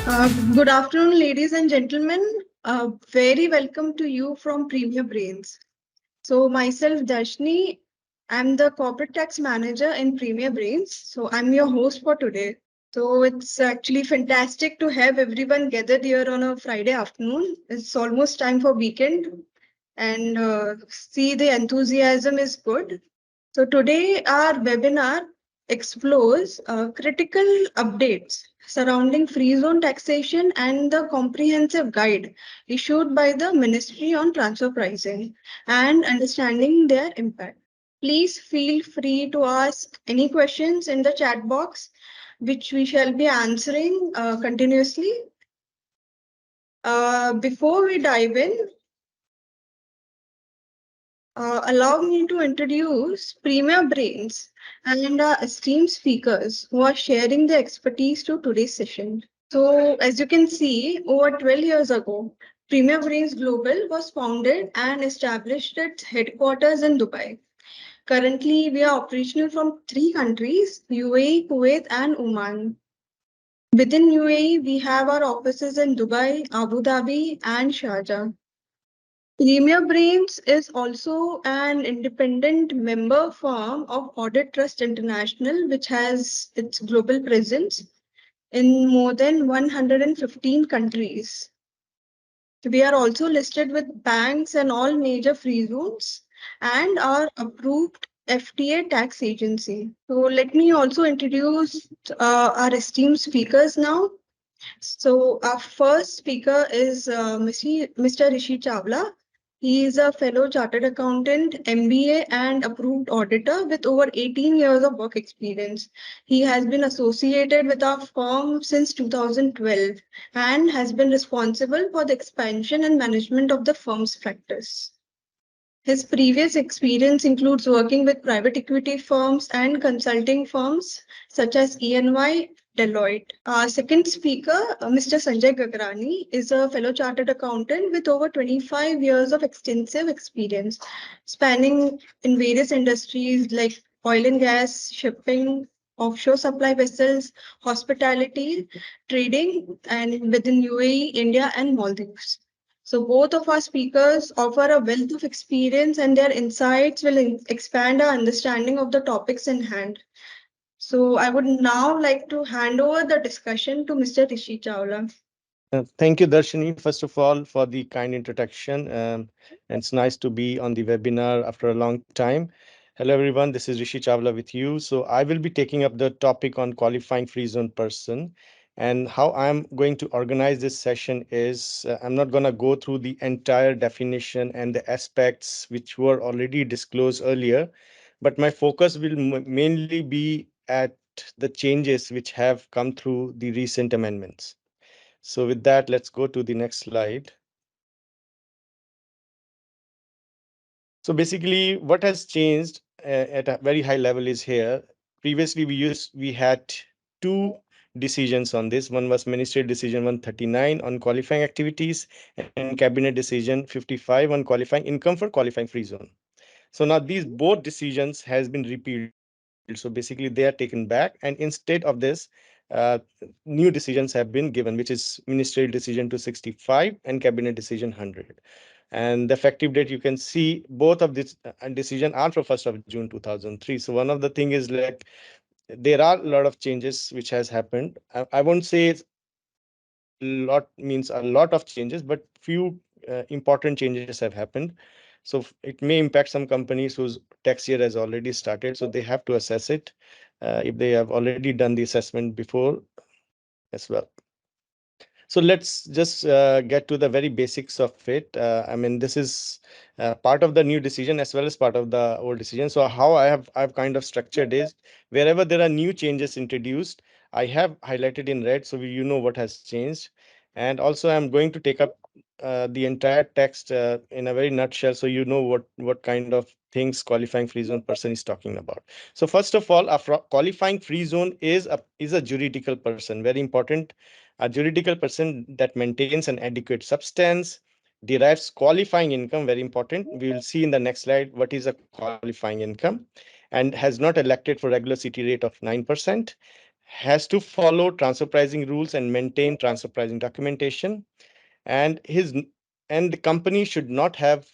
Good afternoon, ladies and gentlemen. Very welcome to you from Premier Brains. So, myself, Darshni, I'm the corporate tax manager in Premier Brains. So, I'm your host for today. So, it's actually fantastic to have everyone gathered here on a Friday afternoon. It's almost time for weekend, and see the enthusiasm is good. So today our webinar explores critical updates surrounding free zone taxation and the comprehensive guide issued by the Ministry on transfer pricing and understanding their impact. Please feel free to ask any questions in the chat box, which we shall be answering continuously. Before we dive in, allow me to introduce Premier Brains and our esteemed speakers who are sharing their expertise to today's session. So, as you can see, over 12 years ago, Premier Brains Global was founded and established its headquarters in Dubai. Currently, we are operational from three countries: UAE, Kuwait, and Oman. Within UAE, we have our offices in Dubai, Abu Dhabi, and Sharjah. Premier Brains is also an independent member firm of Audit Trust International, which has its global presence in more than 115 countries. We are also listed with banks and all major free zones and are approved FTA tax agency. So let me also introduce our esteemed speakers now. So our first speaker is Mr. Rishi Chawla. He is a fellow chartered accountant, MBA, and approved auditor with over 18 years of work experience. He has been associated with our firm since 2012 and has been responsible for the expansion and management of the firm's practice. His previous experience includes working with private equity firms and consulting firms such as EY, Deloitte. Our second speaker, Mr. Sanjay Gagrani, is a fellow chartered accountant with over 25 years of extensive experience, spanning in various industries like oil and gas, shipping, offshore supply vessels, hospitality, trading, and within UAE, India, and Maldives. So both of our speakers offer a wealth of experience and their insights will expand our understanding of the topics in hand. So I would now like to hand over the discussion to Mr. Rishi Chawla. Thank you, Darshini, first of all, for the kind introduction. And it's nice to be on the webinar after a long time. Hello, everyone. This is Rishi Chawla with you. So I will be taking up the topic on qualifying free zone person. And how I'm going to organize this session is I'm not going to go through the entire definition and the aspects which were already disclosed earlier, but my focus will mainly be at the changes which have come through the recent amendments. So with that, let's go to the next slide. So basically, what has changed at a very high level is here. Previously, we had two decisions on this. One was Ministerial Decision 139 on qualifying activities and Cabinet Decision 55 on qualifying income for qualifying free zone. So now these both decisions has been repealed. So basically, they are taken back, and instead of this, uh, new decisions have been given, which is Ministerial Decision 265 and Cabinet Decision 100. And the effective date, you can see both of these decision are for 1st of June 2003. So one of the thing is like there are a lot of changes which has happened. I won't say lot means a lot of changes, but few important changes have happened. So it may impact some companies whose tax year has already started, so they have to assess it if they have already done the assessment before as well. So let's just get to the very basics of it. I mean, this is part of the new decision as well as part of the old decision. So how I've kind of structured is wherever there are new changes introduced, I have highlighted in red so you know what has changed. And also I'm going to take up the entire text in a very nutshell so you know what kind of things qualifying free zone person is talking about. So first of all, a qualifying free zone is a juridical person, very important. A juridical person that maintains an adequate substance, derives qualifying income, very important. We will see in the next slide what is a qualifying income, and has not elected for regular city rate of 9%, has to follow transfer pricing rules and maintain transfer pricing documentation, and his and the company should not have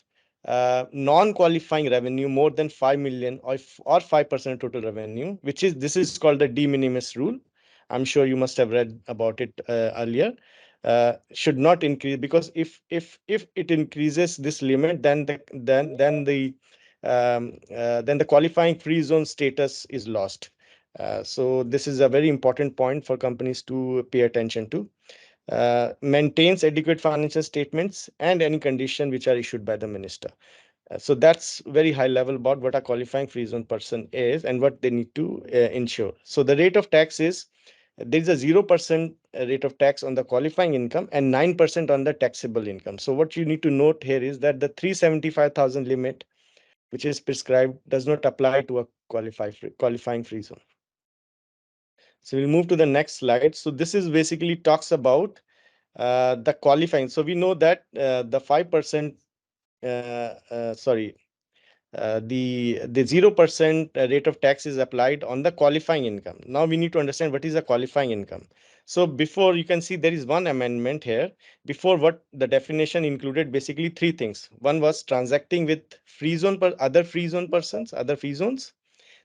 non-qualifying revenue more than 5 million or 5% of total revenue, which is this is called the de minimis rule. I'm sure you must have read about it earlier. Should not increase, because if it increases this limit, then the qualifying free zone status is lost. So this is a very important point for companies to pay attention to. Maintains adequate financial statements and any condition which are issued by the minister. So that's very high level about what a qualifying free zone person is and what they need to ensure. So the rate of tax is, there is a 0% rate of tax on the qualifying income and 9% on the taxable income. So what you need to note here is that the 375,000 limit, which is prescribed, does not apply to a qualifying free zone. So we'll move to the next slide. So this is basically talks about the qualifying. So we know that the 5%, sorry, the 0% rate of tax is applied on the qualifying income. Now we need to understand what is a qualifying income. So before, you can see there is one amendment here. Before, what the definition included basically three things. One was transacting with free zone other free zone persons, other free zones.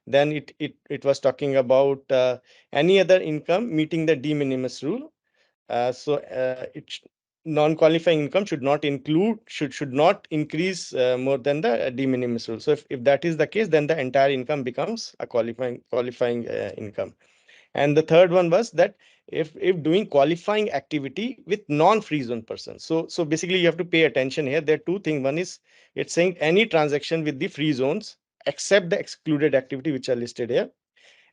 Then it was talking about any other income meeting the de minimis rule. Non-qualifying income should not include, should not increase more than the de minimis rule. So if that is the case, then the entire income becomes a qualifying income. And the third one was that if doing qualifying activity with non-free zone persons. So basically you have to pay attention here. There are two things. One is, it's saying any transaction with the free zones except the excluded activity which are listed here,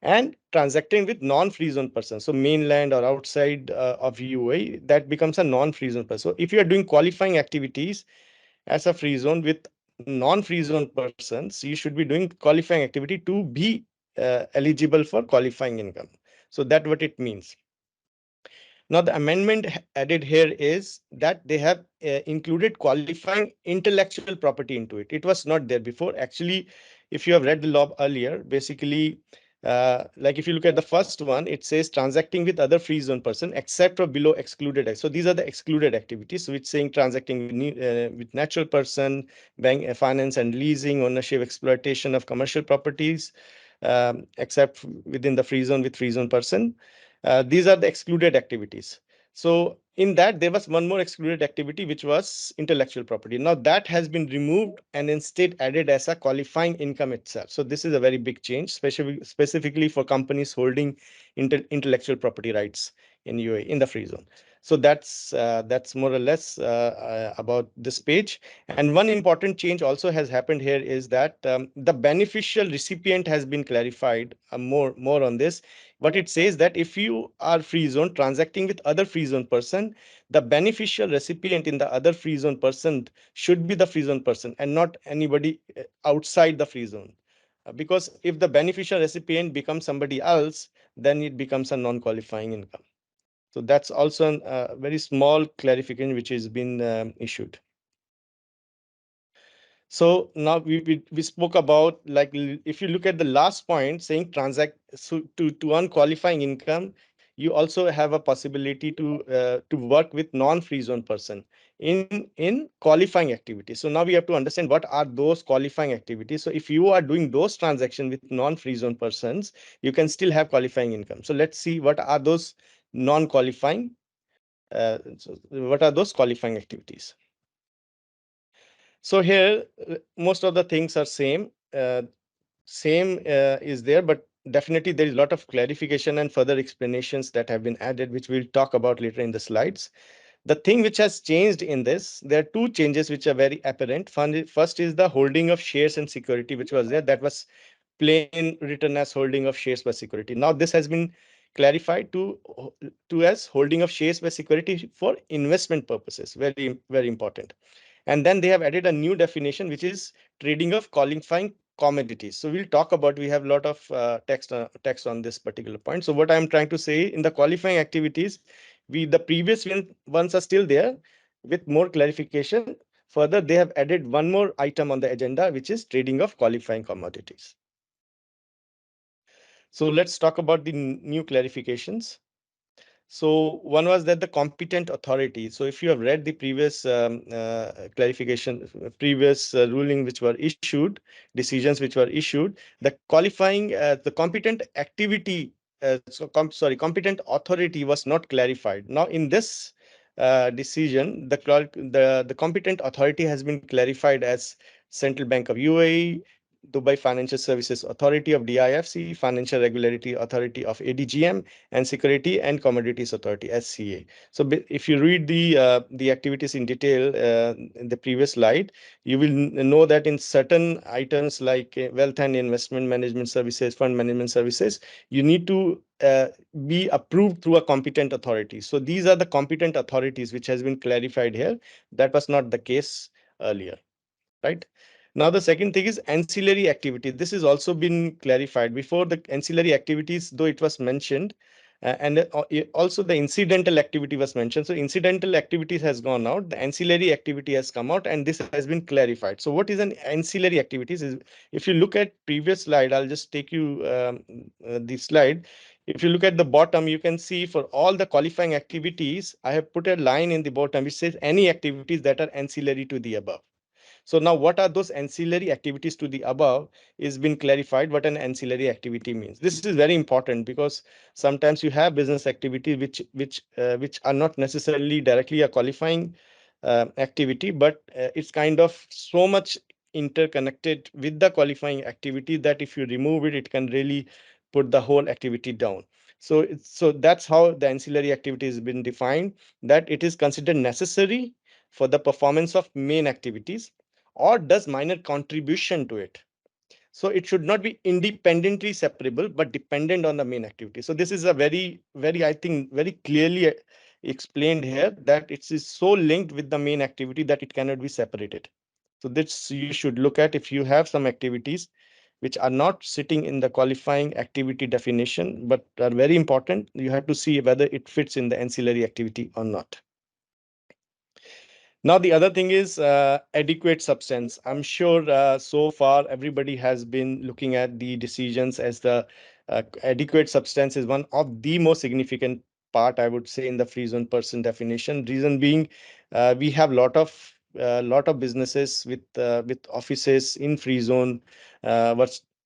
and transacting with non-free zone persons. So mainland or outside of UAE, that becomes a non-free zone person. So if you are doing qualifying activities as a free zone with non-free zone persons, you should be doing qualifying activity to be eligible for qualifying income. So that's what it means. Now, the amendment added here is that they have included qualifying intellectual property into it. It was not there before. Actually, if you have read the law earlier, basically, like if you look at the first one, it says transacting with other free zone person except for below excluded. So these are the excluded activities. So it's saying transacting with natural person, bank, finance and leasing, ownership, exploitation of commercial properties, except within the free zone with free zone person. These are the excluded activities. So in that, there was one more excluded activity, which was intellectual property. Now that has been removed and instead added as a qualifying income itself. So this is a very big change, specifically for companies holding intellectual property rights in UAE in the free zone. So that's more or less about this page. And one important change also has happened here is that the beneficial recipient has been clarified more on this. What it says that if you are free zone transacting with other free zone person, the beneficial recipient in the other free zone person should be the free zone person and not anybody outside the free zone. Because if the beneficial recipient becomes somebody else, then it becomes a non-qualifying income. So that's also a very small clarification which has been issued. So now we spoke about, like, if you look at the last point saying transact, so to earn qualifying income, you also have a possibility to work with non-free zone person in qualifying activities. So now we have to understand what are those qualifying activities. So if you are doing those transactions with non-free zone persons, you can still have qualifying income. So let's see what are those non-qualifying. What are those qualifying activities? So here, most of the things are same. Same is there, but definitely there is a lot of clarification and further explanations that have been added, which we'll talk about later in the slides. The thing which has changed in this, there are two changes which are very apparent. First is the holding of shares and security, which was there. That was plain written as holding of shares by security. Now this has been clarified to as holding of shares by security for investment purposes. Very important. And then they have added a new definition, which is trading of qualifying commodities. So we'll talk about, we have a lot of text on this particular point. So what I'm trying to say, in the qualifying activities, the previous ones are still there with more clarification. Further, they have added one more item on the agenda, which is trading of qualifying commodities. So let's talk about the new clarifications. So one was that the competent authority. So if you have read the previous clarification, previous ruling which were issued, decisions which were issued, the qualifying, the competent activity, competent authority was not clarified. Now in this decision, the competent authority has been clarified as Central Bank of UAE, Dubai Financial Services Authority of DIFC, Financial Regulatory Authority of ADGM, and Security and Commodities Authority (SCA). So if you read the activities in detail in the previous slide, you will know that in certain items like wealth and investment management services, fund management services, you need to be approved through a competent authority. So these are the competent authorities which has been clarified here. That was not the case earlier, right? Now, the second thing is ancillary activity. This has also been clarified. Before, the ancillary activities, though it was mentioned, also the incidental activity was mentioned. So incidental activities has gone out, the ancillary activity has come out, and this has been clarified. So what is an ancillary activities is, if you look at previous slide, I'll just take you the slide. If you look at the bottom, you can see for all the qualifying activities, I have put a line in the bottom which says any activities that are ancillary to the above. So now what are those ancillary activities to the above is been clarified what an ancillary activity means. This is very important because sometimes you have business activity which are not necessarily directly a qualifying activity, but it's kind of so much interconnected with the qualifying activity that if you remove it, it can really put the whole activity down. So that's how the ancillary activity has been defined, that it is considered necessary for the performance of main activities or does minor contribution to it. So it should not be independently separable, but dependent on the main activity. So this is a very, I think, very clearly explained here that it is so linked with the main activity that it cannot be separated. So this you should look at if you have some activities which are not sitting in the qualifying activity definition, but are very important. You have to see whether it fits in the ancillary activity or not. Now, the other thing is adequate substance. I'm sure so far everybody has been looking at the decisions as the adequate substance is one of the most significant part, I would say, in the free zone person definition. Reason being, we have lot of businesses with offices in free zone,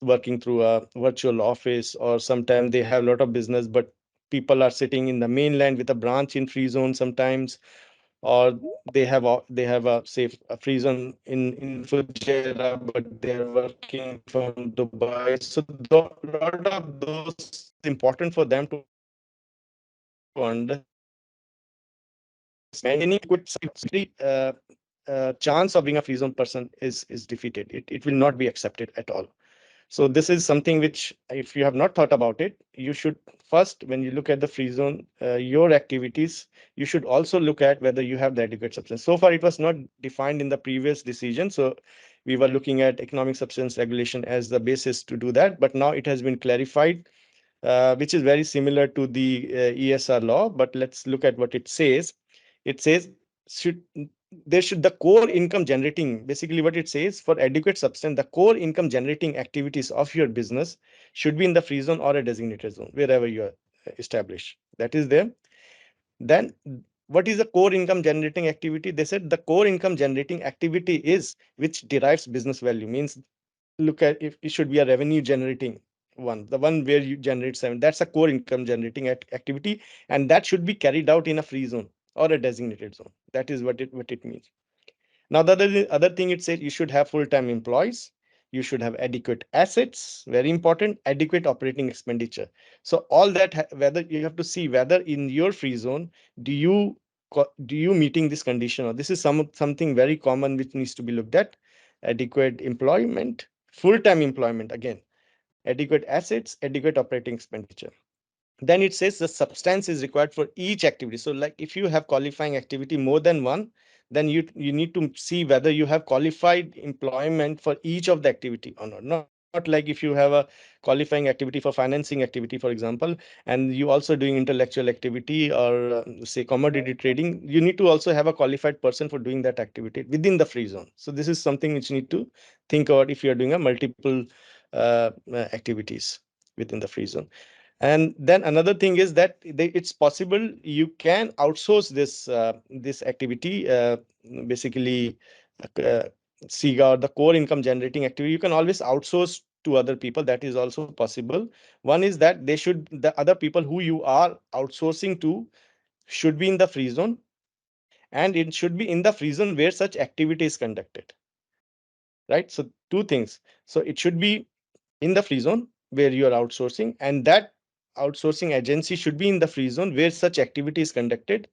working through a virtual office, or sometimes they have a lot of business, but people are sitting in the mainland with a branch in free zone sometimes, or they have a safe a free zone in Fujairah, but they're working from Dubai. So lot of those businesses, it's important for them to understand that maintaining adequate chance of being a free zone person is defeated. It will not be accepted at all. So this is something which, if you have not thought about it, you should first, when you look at the free zone, your activities, you should also look at whether you have the adequate substance. So far, it was not defined in the previous decision. So we were looking at economic substance regulation as the basis to do that. But now it has been clarified, which is very similar to the ESR law. But let's look at what it says. It says should there should the core income generating, basically what it says, for adequate substance, the core income generating activities of your business should be in the free zone or a designated zone, wherever you are established. That is there. Then what is the core income generating activity? They said the core income generating activity is which derives business value, means look at if it should be a revenue generating one, the one where you generate seven. That's a core income generating activity, and that should be carried out in a free zone or a designated zone. That is what it means. Now, the other thing it said, you should have full-time employees, you should have adequate assets, very important, adequate operating expenditure. So all that, whether you have to see whether in your free zone, do you do you meeting this condition, or this is something very common which needs to be looked at. Adequate employment, full-time employment, again, adequate assets, adequate operating expenditure. Then it says the substance is required for each activity. So like if you have qualifying activity more than one, then you need to see whether you have qualified employment for each of the activity or not. Not like if you have a qualifying activity for financing activity, for example, and you also doing intellectual activity or say commodity trading, you need to also have a qualified person for doing that activity within the free zone. So this is something which you need to think about if you are doing a multiple activities. within the free zone. And then another thing is that it's possible you can outsource this activity, basically uh, SIGA or the core income generating activity. You can always outsource to other people. That is also possible. One is that the other people who you are outsourcing to should be in the free zone, and it should be in the free zone where such activity is conducted, right? So two things. So it should be in the free zone where you are outsourcing, and that outsourcing agency should be in the free zone where such activity is conducted.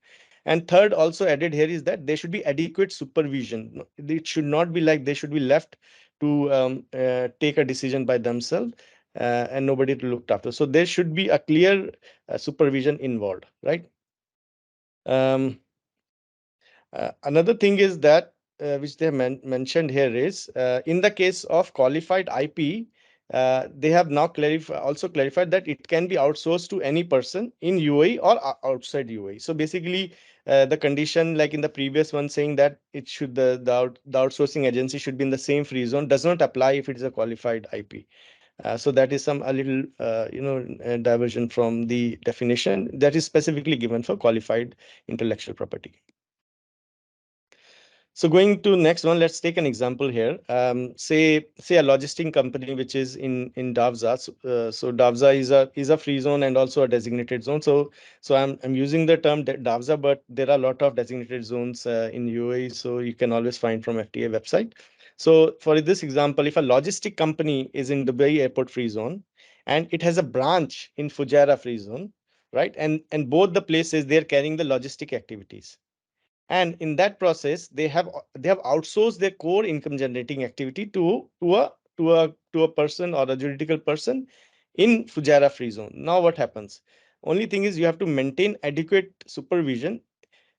And third, also added here, is that there should be adequate supervision. It should not be like they should be left to take a decision by themselves, and nobody to look after. So there should be a clear supervision involved, right? Um, Another thing is that which they mentioned here is in the case of qualified IP, they have now also clarified that it can be outsourced to any person in UAE or outside UAE. So basically, the condition like in the previous one saying that it should the outsourcing agency should be in the same free zone does not apply if it is a qualified IP. So that is some a little diversion from the definition that is specifically given for qualified intellectual property. So going to next one, let's take an example here. Say a logistic company which is in Davza. So Davza is a free zone and also a designated zone. So I'm using the term Davza, but there are a lot of designated zones in UAE. So you can always find from FTA website. So for this example, if a logistic company is in Dubai Airport free zone and it has a branch in Fujairah free zone, right? And both the places they're carrying the logistic activities, and in that process they have outsourced their core income generating activity to a person or a juridical person in Fujairah free zone. Now what happens? Only thing is you have to maintain adequate supervision.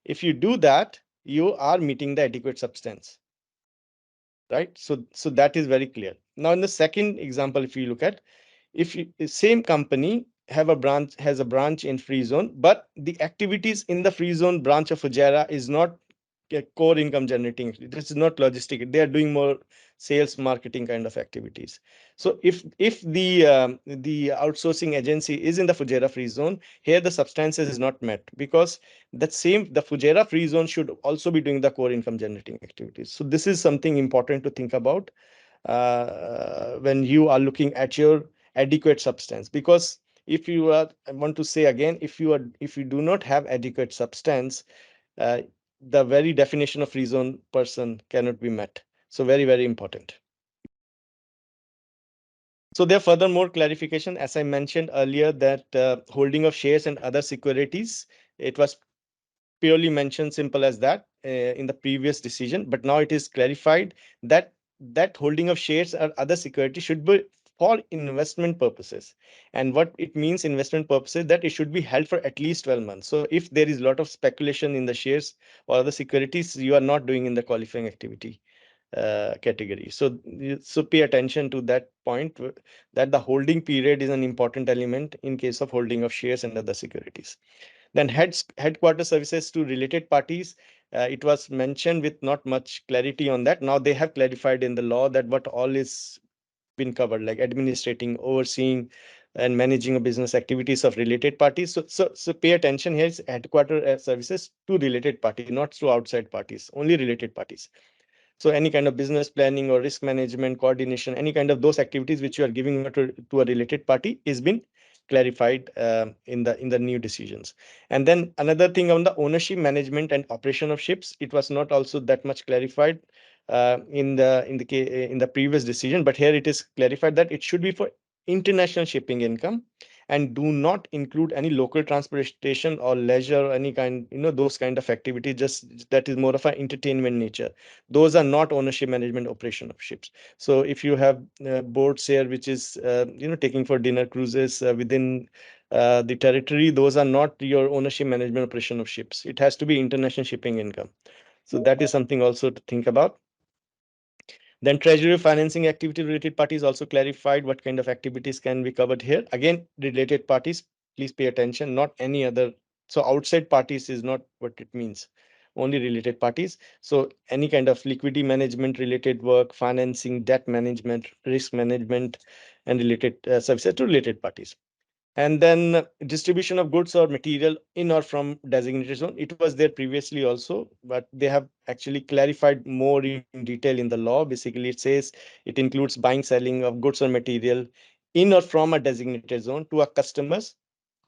If you do that, you are meeting the adequate substance, right? So that is very clear. Now in the second example, if you look at, if you, same company has a branch in free zone, but the activities in the free zone branch of Fujairah is not core income generating. This is not logistic. They are doing more sales marketing kind of activities. So if the outsourcing agency is in the Fujairah free zone, here the substances is not met, because the Fujairah free zone should also be doing the core income generating activities. So this is something important to think about when you are looking at your adequate substance. Because if you are, I want to say again, if you do not have adequate substance, uh, the very definition of free zone person cannot be met. So very, very important. So there furthermore clarification, as I mentioned earlier, that holding of shares and other securities, it was purely mentioned simple as that in the previous decision, but now it is clarified that holding of shares or other security should be for investment purposes. And what it means investment purposes, that it should be held for at least 12 months. So if there is a lot of speculation in the shares or other securities, you are not doing in the qualifying activity category. So pay attention to that point, that the holding period is an important element in case of holding of shares and other securities. Then headquarter services to related parties. It was mentioned with not much clarity on that. Now they have clarified in the law that what all is been covered, like administrating, overseeing, and managing of business activities of related parties. So pay attention here is headquarter services to related party, not to outside parties, only related parties. So any kind of business planning or risk management, coordination, any kind of those activities which you are giving to a related party is been clarified in the new decisions. And then another thing on the ownership, management, and operation of ships, it was not also that much clarified in the previous decision, but here it is clarified that it should be for international shipping income and do not include any local transportation or leisure or any kind, those kind of activity, just that is more of an entertainment nature. Those are not ownership, management, operation of ships. So if you have boats here which is taking for dinner cruises within the territory, those are not your ownership, management, operation of ships. It has to be international shipping income. So that is something also to think about. Then treasury financing activity related parties also clarified what kind of activities can be covered here. Again, related parties, please pay attention, not any other. So outside parties is not what it means, only related parties. So any kind of liquidity management related work, financing, debt management, risk management, and related services to related parties. And then distribution of goods or material in or from designated zone. It was there previously also, but they have actually clarified more in detail in the law. Basically, it says it includes buying, selling of goods or material in or from a designated zone to a customers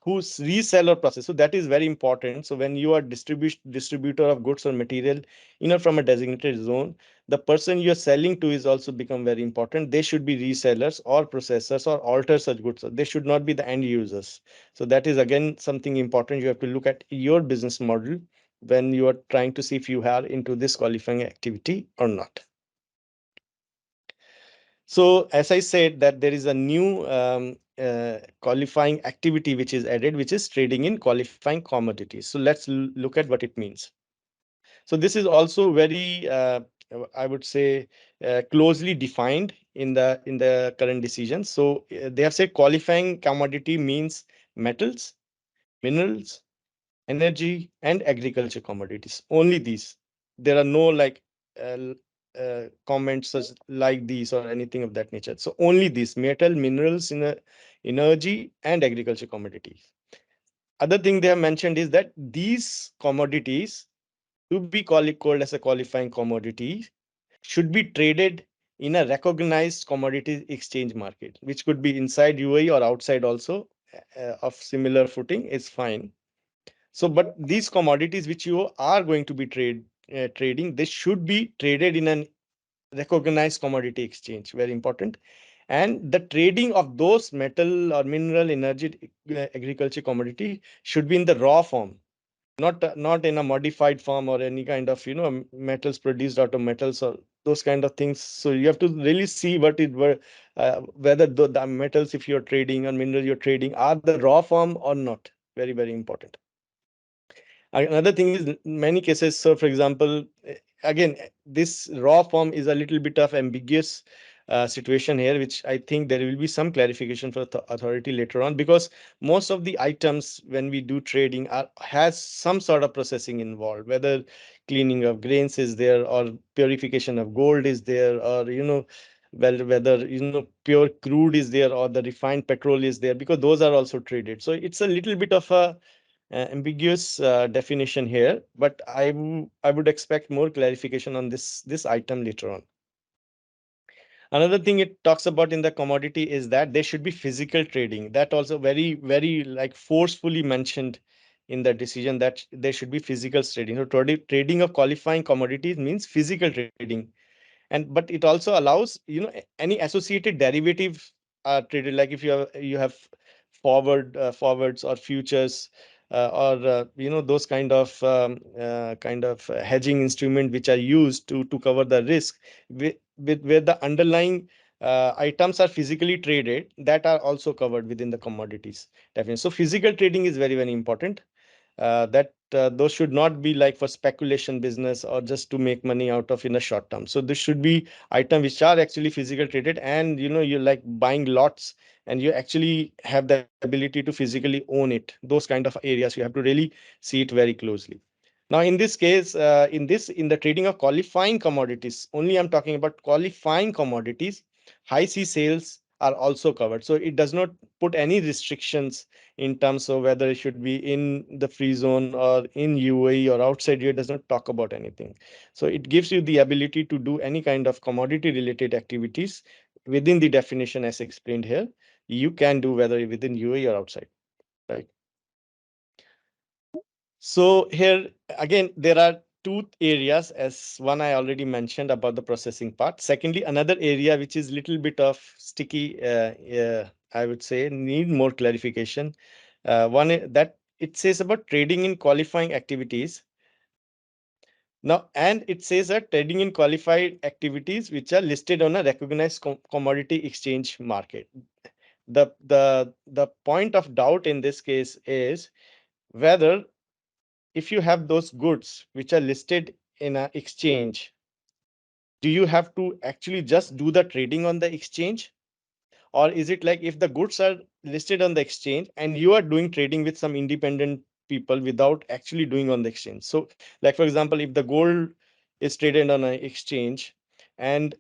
who resell or process. So that is very important. So when you are distributor of goods or material in or from a designated zone, the person you're selling to is also become very important. They should be resellers or processors or alters such goods. So they should not be the end users. So that is again something important. You have to look at your business model when you are trying to see if you are into this qualifying activity or not. So as I said that there is a new qualifying activity which is added, which is trading in qualifying commodities. So let's look at what it means. So this is also very, I would say, closely defined in the current decision. So they have said qualifying commodity means metals, minerals, energy, and agriculture commodities. Only these. There are no like comments such like these or anything of that nature. So only these metal, minerals, energy, and agriculture commodities. Other thing they have mentioned is that these commodities to be called as a qualifying commodity should be traded in a recognized commodities exchange market, which could be inside UAE or outside also of similar footing is fine. So, but these commodities which you are going to be trading, they should be traded in an recognized commodity exchange. Very important. And the trading of those metal or mineral, energy, agriculture commodity should be in the raw form, not in a modified form or any kind of metals produced out of metals or those kind of things. So you have to really see what it were whether the metals if you're trading or mineral you're trading are the raw form or not. Very, very important. Another thing is many cases. So, for example, again, this raw form is a little bit of ambiguous situation here, which I think there will be some clarification for the authority later on, because most of the items when we do trading has some sort of processing involved, whether cleaning of grains is there or purification of gold is there, or well, whether pure crude is there or the refined petrol is there, because those are also traded. So it's a little bit of a ambiguous definition here, but I would expect more clarification on this item later on. Another thing it talks about in the commodity is that there should be physical trading. That also very, very like forcefully mentioned in the decision that there should be physical trading. So trading of qualifying commodities means physical trading, and but it also allows any associated derivative traded, like if you have forwards or futures or those kind of hedging instrument which are used to cover the risk with where the underlying items are physically traded, that are also covered within the commodities definition. So physical trading is very, very important. That those should not be like for speculation business or just to make money out of in a short term. So this should be items which are actually physical traded, and you're like buying lots and you actually have the ability to physically own it. Those kind of areas you have to really see it very closely. Now in this case, in the trading of qualifying commodities only, I'm talking about qualifying commodities. High C sales are also covered, so it does not put any restrictions in terms of whether it should be in the free zone or in UAE or outside here. It does not talk about anything. So it gives you the ability to do any kind of commodity related activities within the definition as explained here. You can do whether within UAE or outside, right? So here again, there are two areas, as one I already mentioned about the processing part. Secondly, another area which is little bit of sticky, I would say need more clarification. That it says about trading in qualifying activities. Now, and it says that trading in qualified activities which are listed on a recognized commodity exchange market. The point of doubt in this case is whether if you have those goods which are listed in an exchange, do you have to actually just do the trading on the exchange? Or is it like if the goods are listed on the exchange and you are doing trading with some independent people without actually doing on the exchange? So like, for example, if the gold is traded on an exchange and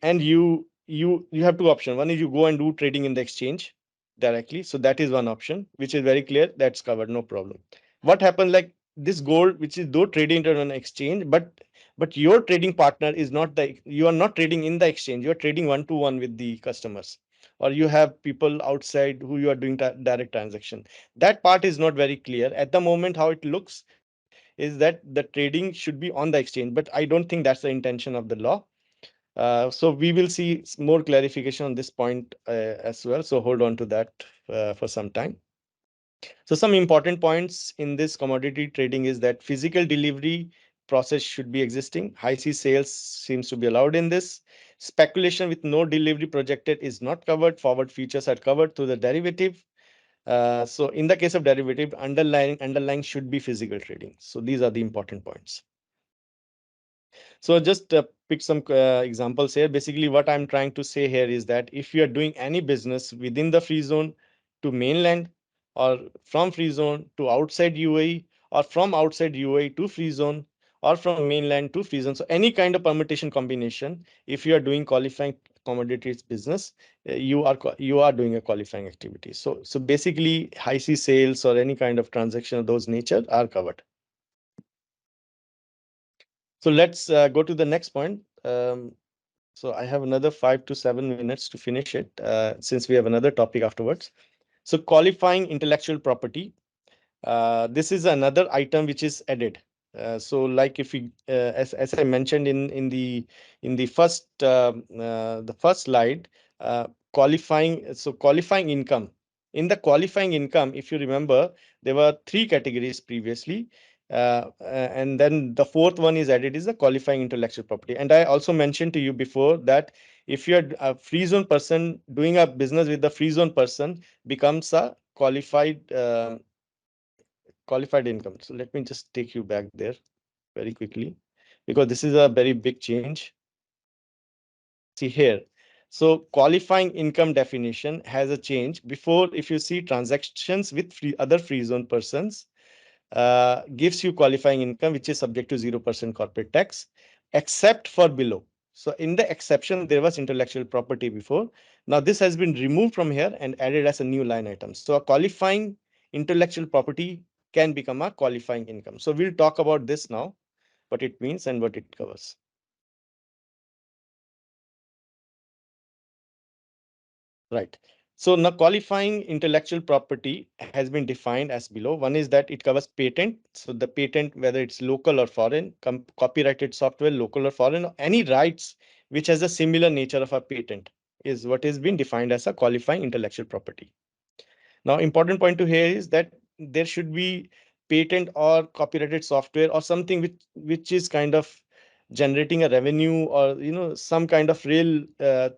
you have two options. One is you go and do trading in the exchange directly. So that is one option, which is very clear. That's covered, no problem. What happens, like this gold, which is though trading on an exchange, but your trading partner is not the, you are not trading in the exchange. You are trading one to one with the customers, or you have people outside who you are doing direct transaction. That part is not very clear at the moment. How it looks is that the trading should be on the exchange, but I don't think that's the intention of the law. So we will see more clarification on this point as well. So hold on to that for some time. So some important points in this commodity trading is that physical delivery process should be existing. High C sales seems to be allowed in this. Speculation with no delivery projected is not covered. Forward futures are covered through the derivative. So in the case of derivative, underlying should be physical trading. So these are the important points. So just pick some examples here. Basically, what I'm trying to say here is that if you are doing any business within the free zone to mainland, or from free zone to outside UAE, or from outside UAE to free zone, or from mainland to free zone, so any kind of permutation combination, if you are doing qualifying commodities business, you are doing a qualifying activity. So basically, high C sales or any kind of transaction of those nature are covered. So let's go to the next point. So I have another 5 to 7 minutes to finish it, since we have another topic afterwards. So qualifying intellectual property. This is another item which is added. So like if we, as I mentioned in the first slide, qualifying. So qualifying income. In the qualifying income, if you remember, there were three categories previously. And then the fourth one is added is the qualifying intellectual property. And I also mentioned to you before that if you're a free zone person doing a business with the free zone person becomes a qualified income. So let me just take you back there very quickly, because this is a very big change. See here. So qualifying income definition has a change. Before, if you see transactions with other free zone persons, gives you qualifying income, which is subject to 0% corporate tax, except for below. So in the exception, there was intellectual property before. Now this has been removed from here and added as a new line item. So a qualifying intellectual property can become a qualifying income. So we'll talk about this now, what it means and what it covers. Right. So now qualifying intellectual property has been defined as below. One is that it covers patent. So the patent, whether it's local or foreign, copyrighted software, local or foreign, or any rights which has a similar nature of a patent is what is being defined as a qualifying intellectual property. Now, important point to here is that there should be patent or copyrighted software or something which is kind of generating a revenue, or some kind of real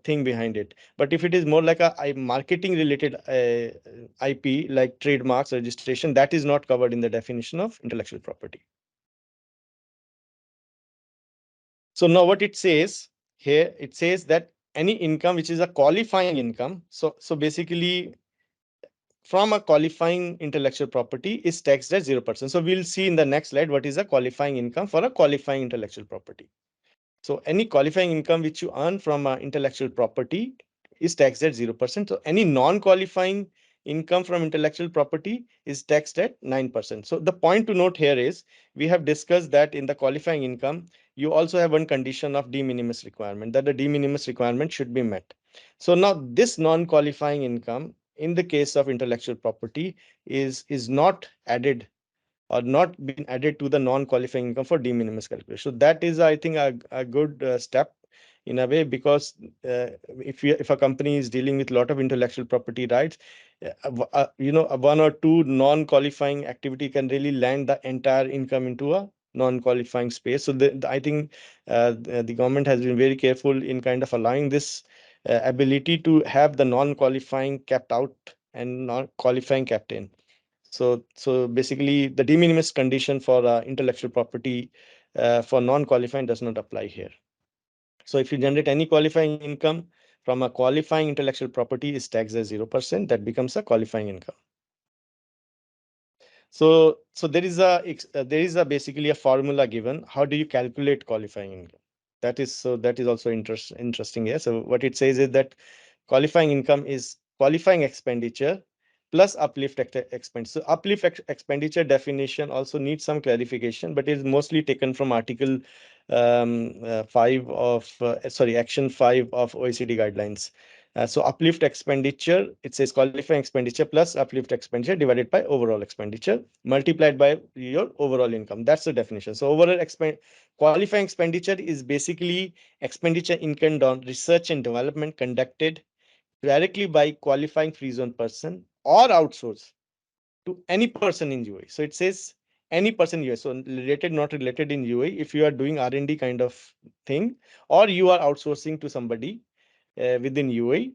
thing behind it. But if it is more like a marketing related IP, like trademarks registration, that is not covered in the definition of intellectual property. So now what it says here, it says that any income which is a qualifying income. So basically, from a qualifying intellectual property is taxed at 0%. So we'll see in the next slide what is a qualifying income for a qualifying intellectual property. So any qualifying income which you earn from intellectual property is taxed at 0%. So any non-qualifying income from intellectual property is taxed at 9%. So the point to note here is we have discussed that in the qualifying income, you also have one condition of de minimis requirement, that the de minimis requirement should be met. So now this non-qualifying income in the case of intellectual property is not added or not been added to the non-qualifying income for de minimis calculation. So that is, I think, a good step in a way, because if a company is dealing with a lot of intellectual property rights, a one or two non-qualifying activity can really land the entire income into a non-qualifying space. So I think the government has been very careful in kind of allowing this ability to have the non-qualifying kept out and non-qualifying kept in. So basically, the de minimis condition for intellectual property for non-qualifying does not apply here. So if you generate any qualifying income from a qualifying intellectual property is taxed at 0%, that becomes a qualifying income. So there is a basically a formula given. How do you calculate qualifying income? That is also interesting. Yeah. So what it says is that qualifying income is qualifying expenditure plus uplift expenditure. So uplift expenditure definition also needs some clarification, but is mostly taken from Article 5 of Action 5 of OECD guidelines. So uplift expenditure, it says qualifying expenditure plus uplift expenditure divided by overall expenditure multiplied by your overall income. That's the definition. So overall qualifying expenditure is basically expenditure incurred on research and development conducted directly by qualifying free zone person or outsource to any person in UAE. So it says any person in UAE. So related, not related in UAE. If you are doing R&D kind of thing, or you are outsourcing to somebody within UAE,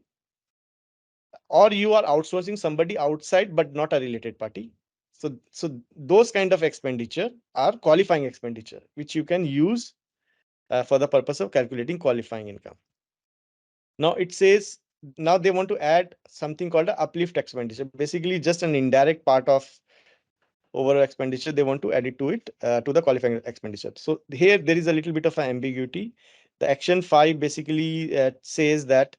or you are outsourcing somebody outside but not a related party. So those kind of expenditure are qualifying expenditure, which you can use for the purpose of calculating qualifying income. Now it says, now they want to add something called a uplift expenditure, basically just an indirect part of overall expenditure. They want to add it to the qualifying expenditure. So here there is a little bit of an ambiguity. The Action 5 basically says that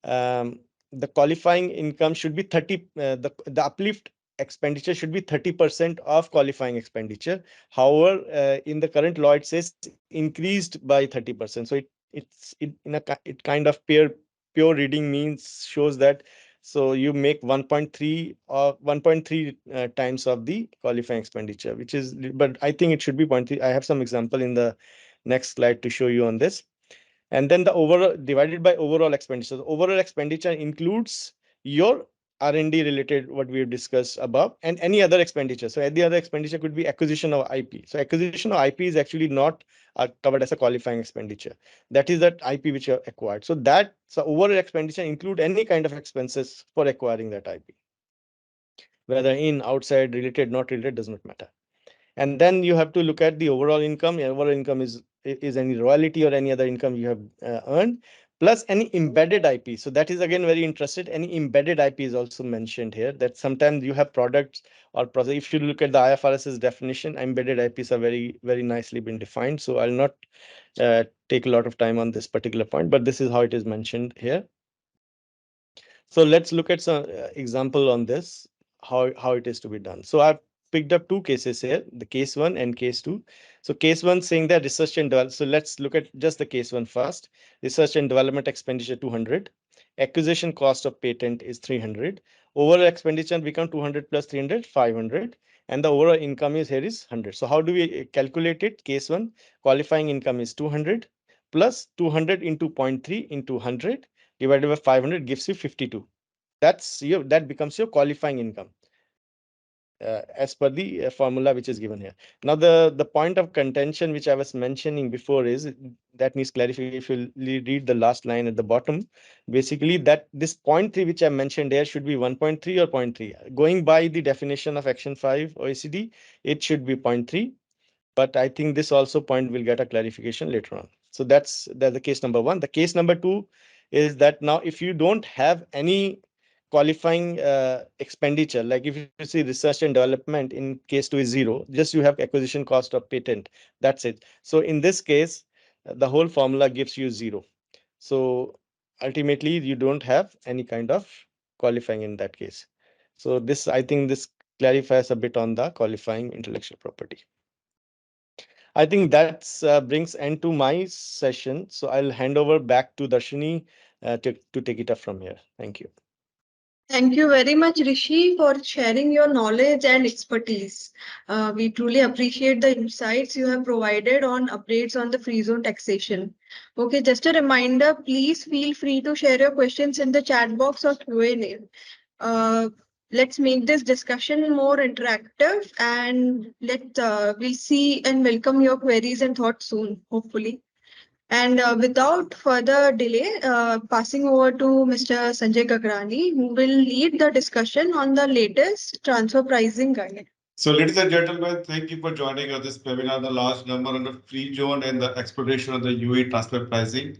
um, the qualifying income should be 30, the uplift expenditure should be 30% of qualifying expenditure. However, in the current law, it says increased by 30%. So it kind of pure reading means shows that, so you make 1.3 or 1.3 times of the qualifying expenditure, which is, but I think it should be 0.3. I have some example in the next slide to show you on this. And then the overall divided by overall expenditure. The overall expenditure includes your R&D related, what we have discussed above, and any other expenditure. So any other expenditure could be acquisition of IP. So acquisition of IP is actually not covered as a qualifying expenditure. That is that IP which you have acquired. So overall expenditure include any kind of expenses for acquiring that IP, whether in, outside, related, not related, does not matter. And then you have to look at the overall income. Overall income is any royalty or any other income you have earned, plus any embedded IP. So that is again very interesting. Any embedded IP is also mentioned here, that sometimes you have products or process. If you look at the IFRS's definition, embedded IPs are very, very nicely been defined. So I'll not take a lot of time on this particular point, but this is how it is mentioned here. So let's look at some example on this, how it is to be done. So I've picked up two cases here, the case one and case two. So case one saying that research and development. So let's look at just the case one first. Research and development expenditure 200. Acquisition cost of patent is 300. Overall expenditure become 200 plus 300, 500. And the overall income is here is 100. So how do we calculate it? Case one, qualifying income is 200 plus 200 into 0.3 into 100 divided by 500 gives you 52. That becomes your qualifying income as per the formula which is given here. Now the point of contention which I was mentioning before is that needs clarification. If you read the last line at the bottom, basically that this 0.3 which I mentioned there should be 1.3 or zero point 0.3. Going by the definition of Action 5 OECD, it should be 0.3. But I think this also point will get a clarification later on. So that's the case number one. The case number two is that now if you don't have any qualifying expenditure, like if you see research and development, in case two is zero, just you have acquisition cost of patent. That's it. So in this case, the whole formula gives you zero. So ultimately, you don't have any kind of qualifying in that case. So this, I think this clarifies a bit on the qualifying intellectual property. I think that's brings end to my session. So I'll hand over back to Darshini to take it up from here. Thank you. Thank you very much, Rishi, for sharing your knowledge and expertise. We truly appreciate the insights you have provided on updates on the free zone taxation. Okay, just a reminder, please feel free to share your questions in the chat box or Q&A. Uh, let's make this discussion more interactive, and we'll see and welcome your queries and thoughts soon, hopefully. And without further delay, passing over to Mr. Sanjay Kakrani, who will lead the discussion on the latest transfer pricing guide. So, ladies and gentlemen, thank you for joining us this webinar, the large number on the free zone and the exploration of the UAE transfer pricing.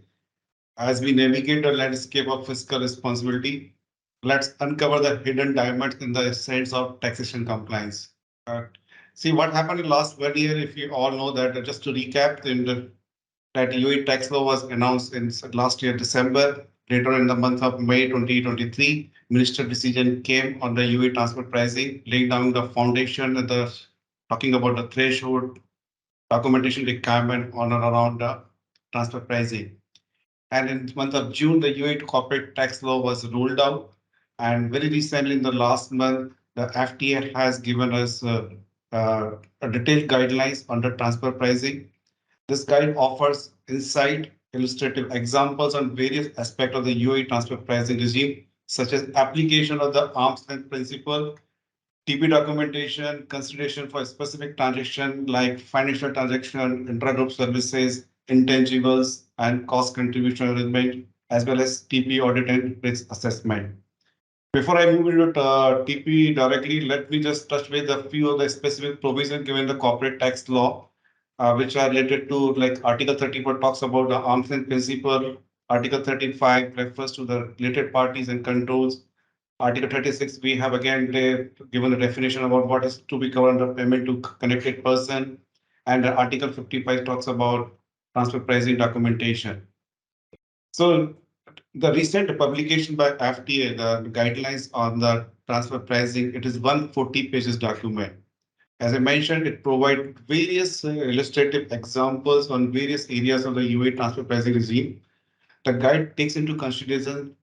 As we navigate the landscape of fiscal responsibility, let's uncover the hidden diamonds in the sense of taxation compliance. See what happened in last 1 year. If you all know that, just to recap, in the that UAE tax law was announced in last year, December. Later in the month of May 2023, minister decision came on the UAE transfer pricing, laying down the foundation and the talking about the threshold documentation requirement on or around the transfer pricing. And in the month of June, the UAE corporate tax law was ruled out. And very recently, in the last month, the FTA has given us a detailed guidelines on the transfer pricing. This guide offers insight, illustrative examples on various aspects of the UAE transfer pricing regime, such as application of the arm's length principle, TP documentation, consideration for specific transaction like financial transaction, intragroup services, intangibles, and cost contribution arrangement, as well as TP audit and risk assessment. Before I move into TP directly, let me just touch with a few of the specific provisions given the corporate tax law, which are related to like Article 34 talks about the arm's length principle. Article 35 refers to the related parties and controls. Article 36, we have again given the definition about what is to be covered under payment to connected person. And Article 55 talks about transfer pricing documentation. So the recent publication by FTA, the guidelines on the transfer pricing, it is 140 pages document. As I mentioned, it provides various illustrative examples on various areas of the UAE transfer pricing regime. The guide takes into consideration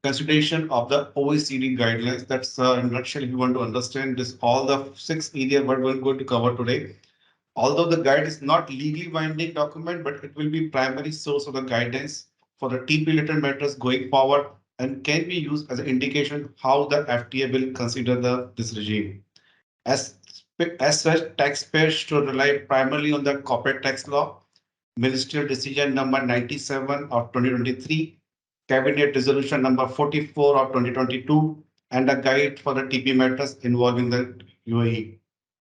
of the OECD guidelines. That's in a nutshell, if you want to understand this, all the 6 areas what we're going to cover today. Although the guide is not legally binding document, but it will be primary source of the guidance for the TP-related matters going forward and can be used as an indication how the FTA will consider this regime. As, as such, taxpayers should rely primarily on the corporate tax law, Ministerial Decision number 97 of 2023, Cabinet Resolution number 44 of 2022, and a guide for the TP matters involving the UAE.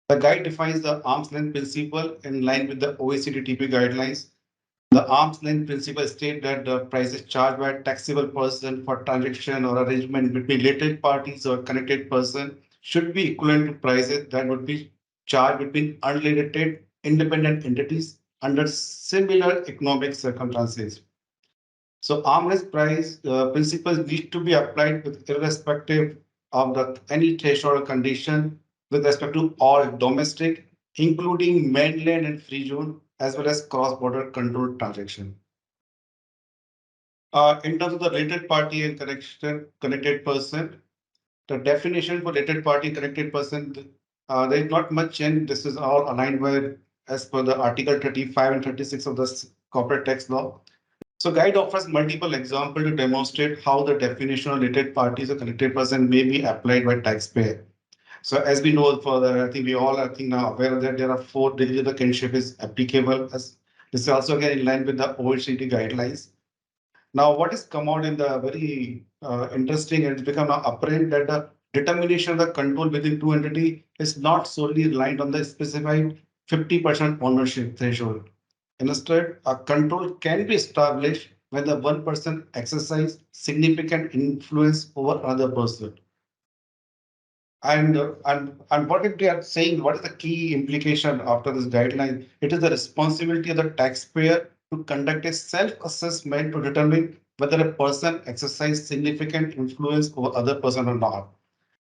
The guide defines the arm's length principle in line with the OECD TP guidelines. The arm's length principle states that the prices charged by a taxable person for transaction or arrangement between related parties or connected person should be equivalent to prices that would be charged between unrelated independent entities under similar economic circumstances. So arm's length price principles need to be applied with irrespective of any threshold condition with respect to all domestic, including mainland and free zone, as well as cross-border controlled transaction. In terms of the related party and connected person, the definition for related party connected person, there is not much change. This is all aligned with as per the Article 35 and 36 of the corporate tax law. So guide offers multiple examples to demonstrate how the definition of related parties or connected person may be applied by taxpayer. So as we know further, I think we all are now aware that there are 4 degrees of the kinship is applicable. As this is also again in line with the OECD guidelines. Now, what has come out in the very interesting and it's become apparent that the determination of the control within 2 entities is not solely reliant on the specified 50% ownership threshold. Instead, a control can be established when the one person exercises significant influence over another person. And what if they are saying, what is the key implication after this guideline? It is the responsibility of the taxpayer to conduct a self-assessment to determine whether a person exercises significant influence over other person or not.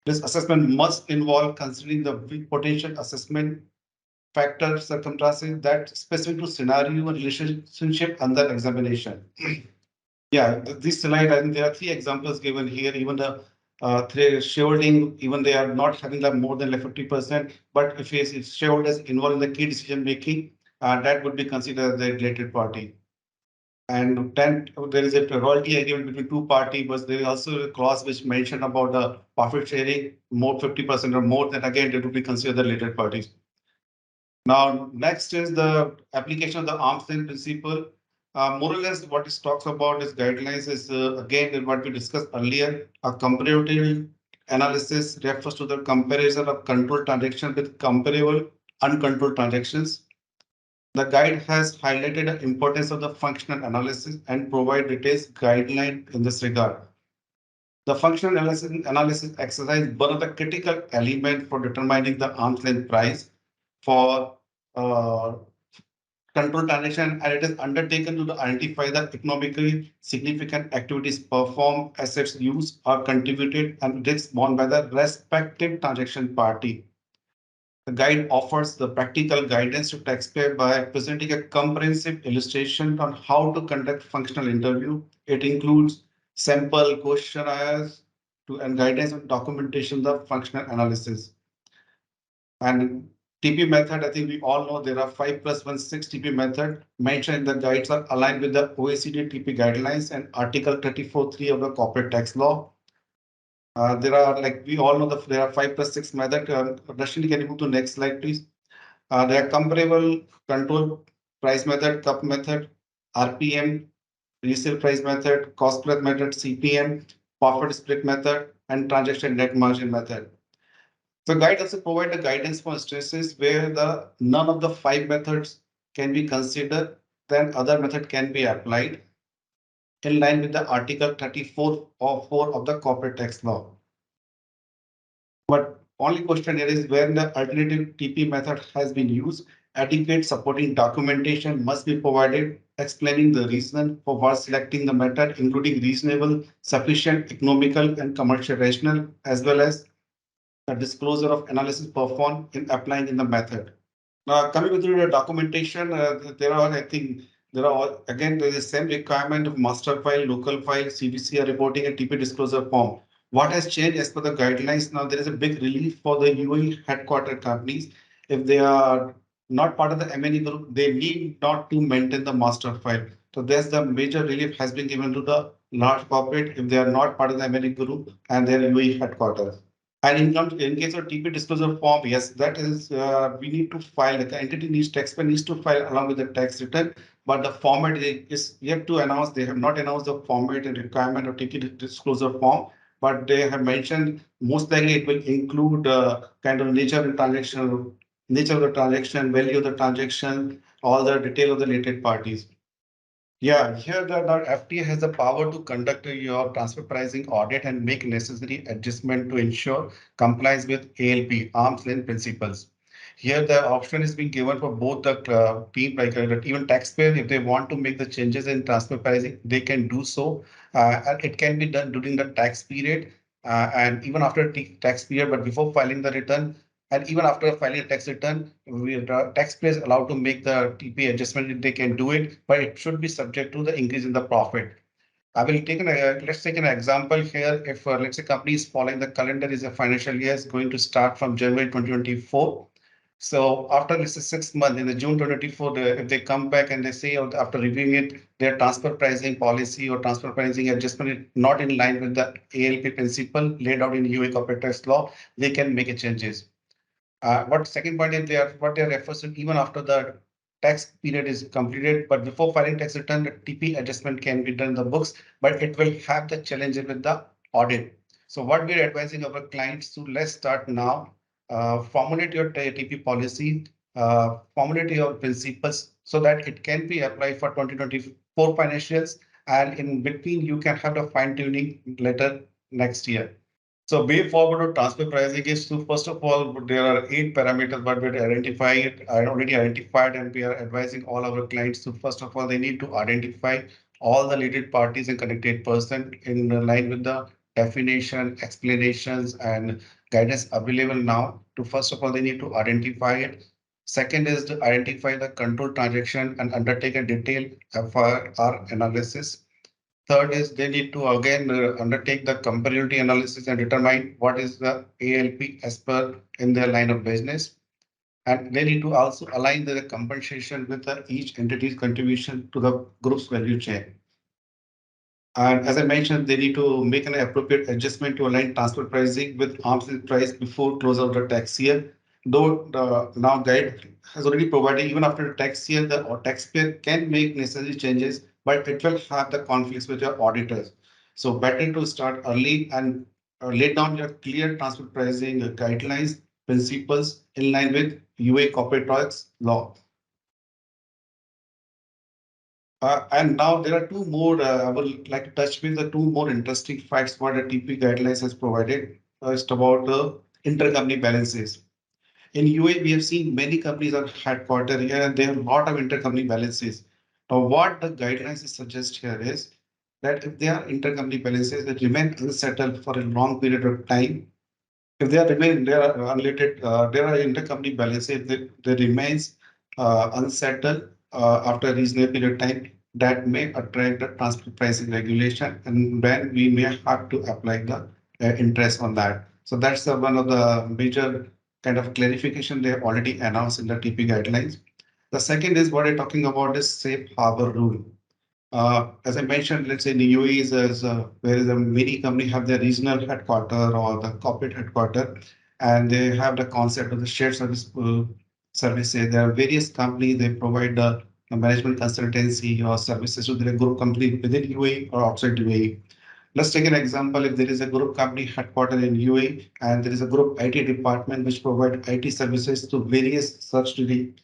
This assessment must involve considering the potential assessment factor circumstances that specific to scenario and relationship under examination. Yeah, this slide, I think there are 3 examples given here. Even the shareholding, even they are not having like more than like 50%, but if shareholders involved in the key decision making, that would be considered the related party. And then there is a royalty agreement between 2 parties, but there is also a clause which mentioned about the profit sharing, more 50% or more, then again it would be considered the related parties. Now, next is the application of the arm's length principle. More or less, what it talks about is guidelines is again what we discussed earlier. A comparative analysis refers to the comparison of controlled transactions with comparable uncontrolled transactions. The guide has highlighted the importance of the functional analysis and provide details guideline in this regard. The functional analysis exercise one of the critical elements for determining the arm's length price for control transaction, and it is undertaken to identify the economically significant activities performed, assets used or contributed, and risks borne by the respective transaction party. The guide offers the practical guidance to taxpayer by presenting a comprehensive illustration on how to conduct functional interview. It includes sample questionnaires and guidance on documentation of functional analysis. And TP method, I think we all know there are 5+1 6 TP method mentioned in the guides are aligned with the OECD TP guidelines and Article 34(3) of the corporate tax law. There are, like we all know, there are 5+6 method. Rashini, can you move to next slide, please? There are comparable control price method, CUP method, RPM, resale price method, cost plus method, CPM, profit split method, and transaction net margin method. The guide also provide the guidance for instances where the none of the 5 methods can be considered, then other method can be applied in line with the Article 34 or 4 of the corporate tax law. But only question here is when the alternative TP method has been used, adequate supporting documentation must be provided explaining the reason for selecting the method, including reasonable, sufficient, economical, and commercial rationale, as well as a disclosure of analysis performed in applying in the method. Now, coming to the documentation, there are, I think, there are again there is the same requirement of master file, local file, CBCR reporting, and TP disclosure form. What has changed as per the guidelines? Now there is a big relief for the UAE headquarter companies. If they are not part of the MNE group, they need not to maintain the master file. So there's the major relief has been given to the large corporate if they are not part of the MNE group and their UAE headquarters. And in case of TP disclosure form, yes, that is we need to file. The entity needs taxpayer needs to file along with the tax return, but the format is yet to announce. They have not announced the format and requirement of TP disclosure form, but they have mentioned most likely it will include kind of nature of the transaction, value of the transaction, all the detail of the related parties. Yeah, here the FTA has the power to conduct your transfer pricing audit and make necessary adjustment to ensure compliance with ALP, arm's length principles. Here the option is being given for both the team, like even taxpayer, if they want to make the changes in transfer pricing, they can do so. And it can be done during the tax period and even after tax period, but before filing the return, and even after filing a tax return, the taxpayer is allowed to make the TP adjustment. They can do it, but it should be subject to the increase in the profit. I will take let's take an example here. If let's say company is following the calendar is a financial year is going to start from January 2024. So after let's say 6 months in the June 2024, if they come back and they say after reviewing it, their transfer pricing policy or transfer pricing adjustment is not in line with the ALP principle laid out in UAE corporate tax law, they can make a changes. What second point is what they are refers to even after the tax period is completed, but before filing tax return, the TP adjustment can be done in the books, but it will have the challenge with the audit. So what we are advising our clients to let's start now, formulate your TP policy, formulate your principles so that it can be applied for 2024 financials, and in between you can have the fine tuning later next year. So way forward to transfer pricing is to first of all, there are 8 parameters, but we identify it, I already identified, and we are advising all our clients to first of all, they need to identify all the related parties and connected person in line with the definition, explanations, and guidance available now. To first of all, they need to identify it. Second is to identify the control transaction and undertake a detailed FR analysis. Third is they need to again undertake the comparability analysis and determine what is the ALP as per in their line of business. And they need to also align the compensation with each entity's contribution to the group's value chain. And as I mentioned, they need to make an appropriate adjustment to align transfer pricing with arm's length price before close of the tax year. Though the now guide has already provided even after the tax year, the taxpayer can make necessary changes, but it will have the conflicts with your auditors. So better to start early and lay down your clear transfer pricing guidelines, principles in line with UA corporate tax law. And now there are two more, I would like to touch with the two more interesting facts what the TP guidelines has provided. First about the intercompany balances. In UAE, we have seen many companies are headquartered here and they have a lot of intercompany balances. Now, what the guidelines suggest here is that if there are intercompany balances that remain unsettled for a long period of time, if they are remain there are unrelated, there are intercompany balances that remains unsettled after a reasonable period of time, that may attract the transfer pricing regulation, and then we may have to apply the interest on that. So that's one of the major kind of clarification they have already announced in the TP guidelines. The second is what I'm talking about is safe harbor rule. As I mentioned, let's say in the UAE where is a many company have their regional headquarter or the corporate headquarter, and they have the concept of the shared services. There are various companies they provide the management consultancy or services to their group company within UAE or outside UAE. Let's take an example. If there is a group company headquartered in UAE and there is a group IT department which provide IT services to various subsidiaries.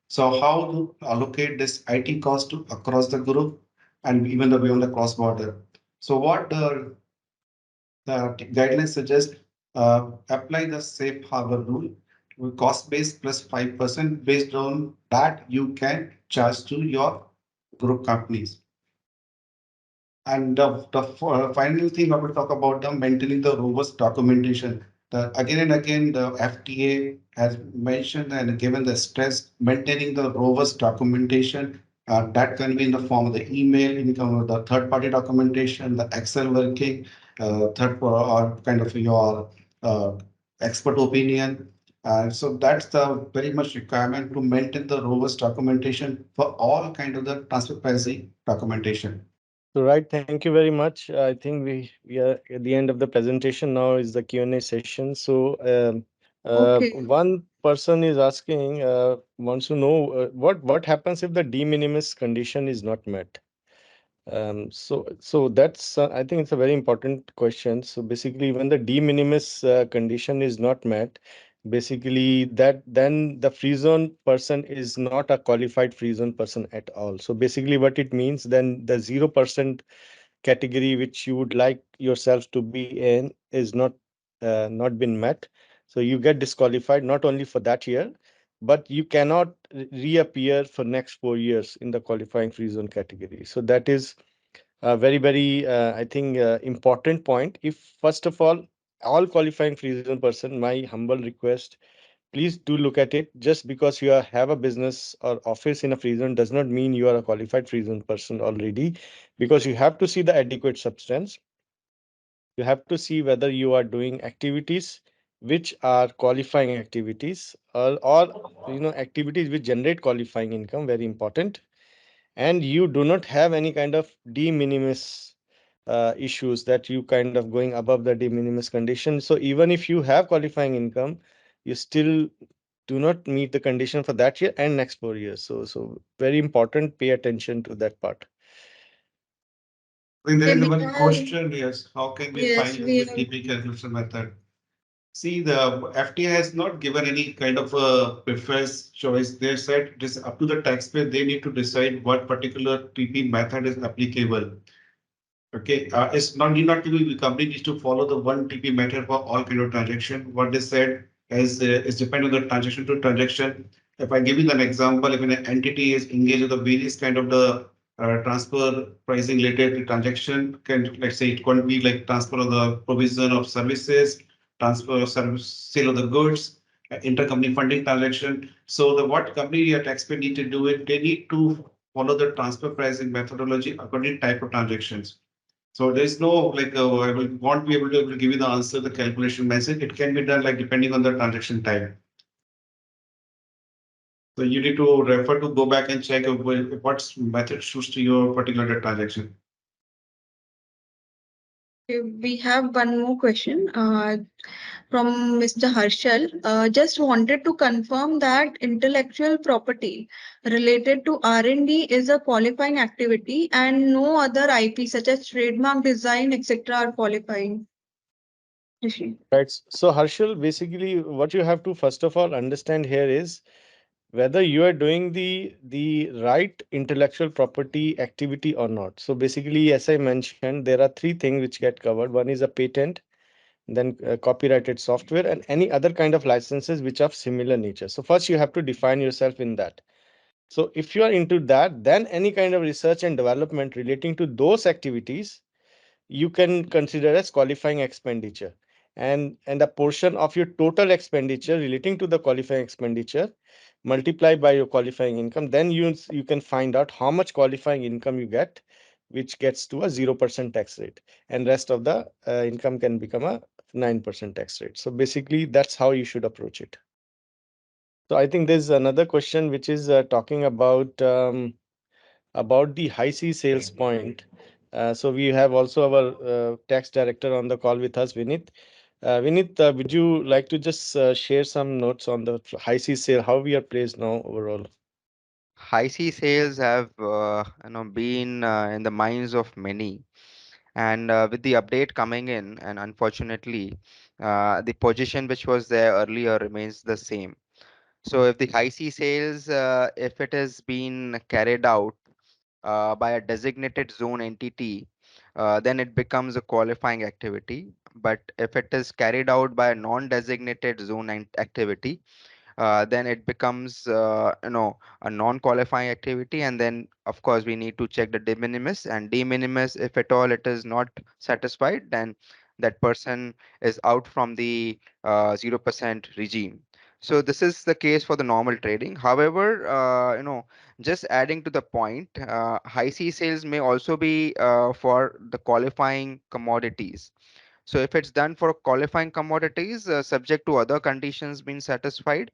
So how to allocate this IT cost to across the group and even the beyond the cross border? So what the guidelines suggest, apply the safe harbor rule with cost base plus 5% based on that you can charge to your group companies. And the final thing I will talk about the maintaining the robust documentation. Again and again, the FTA has mentioned and given the stress maintaining the robust documentation. That can be in the form of the email, in the form of the third-party documentation, the Excel working, or kind of your uh, expert opinion. So that's the very much requirement to maintain the robust documentation for all kind of the transfer pricing documentation. So right, thank you very much. I think we are at the end of the presentation. Now is the Q&A session. So Okay. one person is asking, wants to know what happens if the de minimis condition is not met. So that's I think it's a very important question. So basically, when the de minimis condition is not met, basically that then the free zone person is not a qualified free zone person at all. So basically, what it means then the 0% category which you would like yourself to be in is not been met. So you get disqualified not only for that year, but you cannot reappear for next 4 years in the qualifying free zone category. So that is a very I think important point. If first of all qualifying free zone person, my humble request, please do look at it. Just because you have a business or office in a free zone does not mean you are a qualified free zone person already, because you have to see the adequate substance. You have to see whether you are doing activities which are qualifying activities, or activities which generate qualifying income, very important, and you do not have any kind of de minimis issues that you kind of going above the de minimis condition. So even if you have qualifying income, you still do not meet the condition for that year and next 4 years. So very important, pay attention to that part. I think there Okay, is we one have, question, yes, how can we yes, find we the have, TP calculation method? See, the FTA has not given any kind of a preference choice. They said it is up to the taxpayer. They need to decide what particular TP method is applicable. Okay, it's not need not to be the company needs to follow the one TP method for all kind of transaction. What they said is depend on the transaction to transaction. If I give you an example, if an entity is engaged with the various kind of the transfer pricing related to transaction, can let's say it could be like transfer of the provision of services, transfer of service, sale of the goods, intercompany funding transaction. So the what company or taxpayer need to do it, they need to follow the transfer pricing methodology according to type of transactions. So there's no like I will won't be able to give you the answer, the calculation method. It can be done like depending on the transaction type. So you need to refer to go back and check what method suits to your particular transaction. we have one more question from Mr. Harshal. Just wanted to confirm that intellectual property related to R&D is a qualifying activity and no other IP such as trademark, design, etc. are qualifying. Rishi. Right. So Harshal, basically what you have to first of all understand here is whether you are doing the right intellectual property activity or not. So basically, as I mentioned, there are three things which get covered. One is a patent, then copyrighted software, and any other kind of licenses which are of similar nature. So first you have to define yourself in that. So if you are into that, then any kind of research and development relating to those activities you can consider as qualifying expenditure. And a portion of your total expenditure relating to the qualifying expenditure multiply by your qualifying income, then you can find out how much qualifying income you get, which gets to a 0% tax rate, and rest of the income can become a 9% tax rate. So basically that's how you should approach it. So I think there's another question which is talking about the high C sales point. So we have also our tax director on the call with us, Vinit. Vinit, would you like to just share some notes on the high C sale, how we are placed now overall? High C sales have been in the minds of many, and with the update coming in, and unfortunately, the position which was there earlier remains the same. So if the high C sales, if it has been carried out by a designated zone entity, then it becomes a qualifying activity. But if it is carried out by a non-designated zone activity, then it becomes a non-qualifying activity, and then of course we need to check the de minimis, and de minimis, if at all it is not satisfied, then that person is out from the 0% regime. So this is the case for the normal trading. However, just adding to the point, high C sales may also be for the qualifying commodities. So if it's done for qualifying commodities, subject to other conditions being satisfied,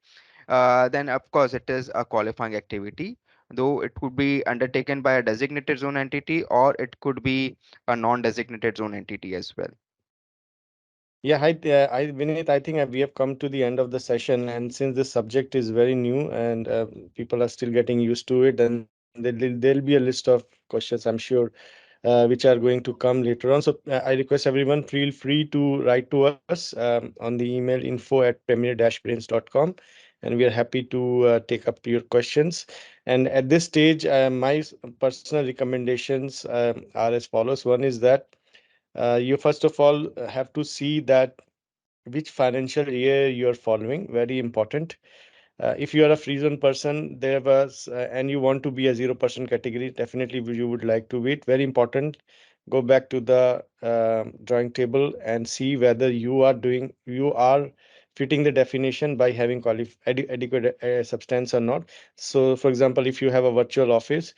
then of course it is a qualifying activity, though it could be undertaken by a designated zone entity, or it could be a non-designated zone entity as well. Yeah, hi, Vinit, I think we have come to the end of the session, and since this subject is very new and people are still getting used to it, then there'll be a list of questions, I'm sure, which are going to come later on. So I request everyone, feel free to write to us on the email info@premier-brains.com, and we are happy to take up your questions. And at this stage, my personal recommendations are as follows. One is that you first of all have to see that which financial year you're following, very important. If you are a free zone person, there was, and you want to be a 0% category, definitely you would like to wait. Very important. Go back to the drawing table and see whether you are fitting the definition by having adequate substance or not. So, for example, if you have a virtual office,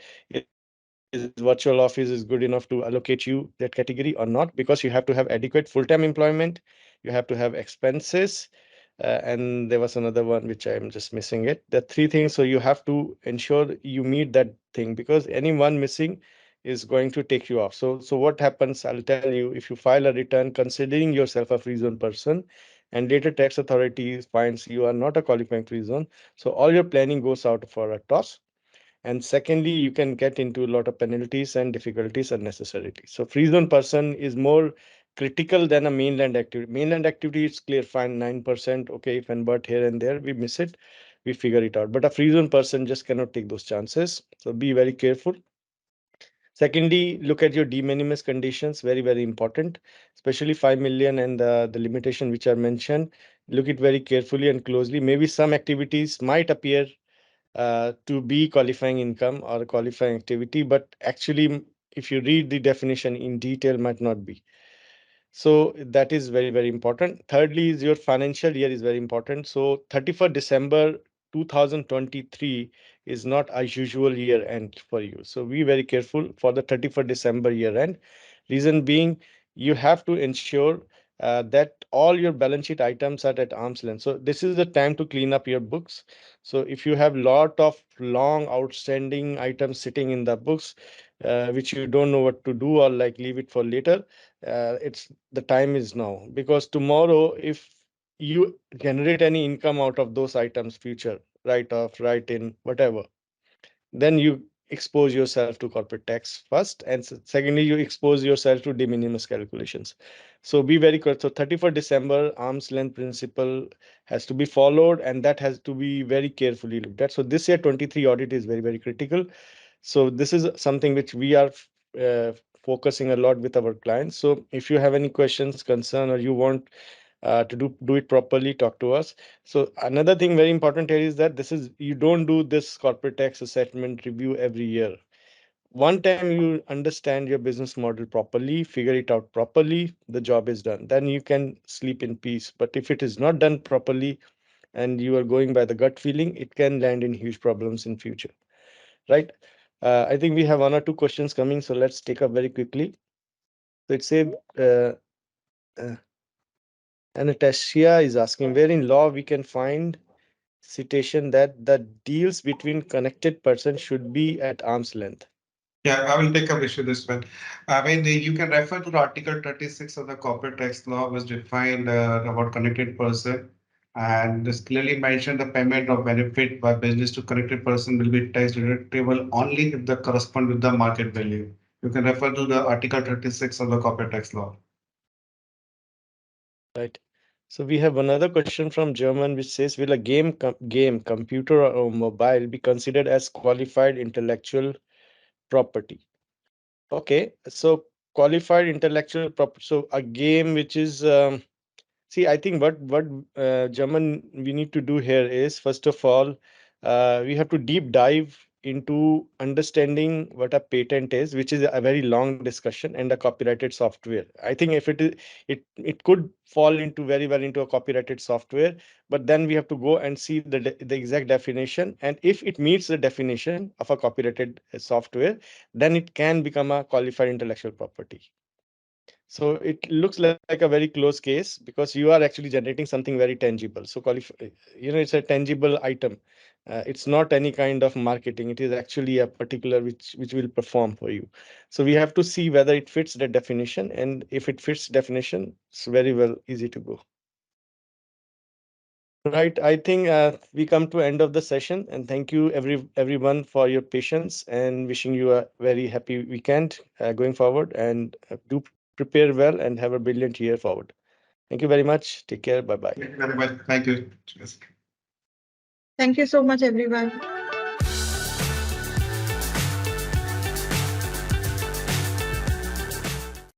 is virtual office is good enough to allocate you that category or not? Because you have to have adequate full-time employment, you have to have expenses, and there was another one which I'm just missing it. The three things. So you have to ensure you meet that thing, because any one missing is going to take you off. So what happens? I'll tell you. If you file a return considering yourself a free zone person, and later tax authority finds you are not a qualifying free zone, so all your planning goes out for a toss. And secondly, you can get into a lot of penalties and difficulties unnecessarily. So free zone person is more critical than a mainland activity. Mainland activity is clear, fine, 9%, okay, if and but here and there we miss it, we figure it out. But a free zone person just cannot take those chances. So be very careful. Secondly, look at your de minimis conditions, very, very important, especially 5 million and the limitation which are mentioned. Look it very carefully and closely. Maybe some activities might appear to be qualifying income or qualifying activity, but actually, if you read the definition in detail, might not be. So that is very, very important. Thirdly, is your financial year is very important. So 31st December 2023 is not a usual year end for you. So be very careful for the 31st December year end. Reason being, you have to ensure that all your balance sheet items are at arm's length. So this is the time to clean up your books. So if you have lot of long outstanding items sitting in the books, which you don't know what to do, or like leave it for later, it's the time is now, because tomorrow if you generate any income out of those items, future write off, write in, whatever, then you expose yourself to corporate tax first, and secondly you expose yourself to de minimis calculations. So be very clear. So 31st December arm's length principle has to be followed, and that has to be very carefully looked at. So this year 23 audit is very, very critical. So this is something which we are uh, focusing a lot with our clients. So if you have any questions, concern, or you want to do it properly, talk to us. So another thing very important here is that this is, you don't do this corporate tax assessment review every year. One time you understand your business model properly, figure it out properly, the job is done. Then you can sleep in peace. But if it is not done properly and you are going by the gut feeling, it can land in huge problems in future, right? I think we have one or two questions coming, so let's take up very quickly. So it's a uh, Anastasia is asking, where in law we can find citation that the deals between connected persons should be at arm's length? Yeah, I will take up issue this one. I mean, you can refer to the Article 36 of the Corporate Tax Law, which defined about connected person. And this clearly mentioned the payment of benefit by business to connected person will be tax deductible only if they correspond with the market value. You can refer to the Article 36 of the Corporate Tax Law. Right. So we have another question from German which says, will a game, computer or mobile be considered as qualified intellectual property? Okay, so qualified intellectual property. So a game which is see, I think what German we need to do here is, first of all, we have to deep dive into understanding what a patent is, which is a very long discussion, and a copyrighted software. I think if it is, it could fall into very well into a copyrighted software, but then we have to go and see the exact definition, and if it meets the definition of a copyrighted software, then it can become a qualified intellectual property. So it looks like a very close case because you are actually generating something very tangible. So it's a tangible item. It's not any kind of marketing. It is actually a particular which will perform for you. So we have to see whether it fits the definition, and if it fits definition, it's very well easy to go. Right. I think we come to end of the session, and thank you everyone for your patience, and wishing you a very happy weekend going forward, and do prepare well and have a brilliant year forward. Thank you very much. Take care. Bye bye. Thank you very much. Thank you. Cheers. Thank you so much, everyone.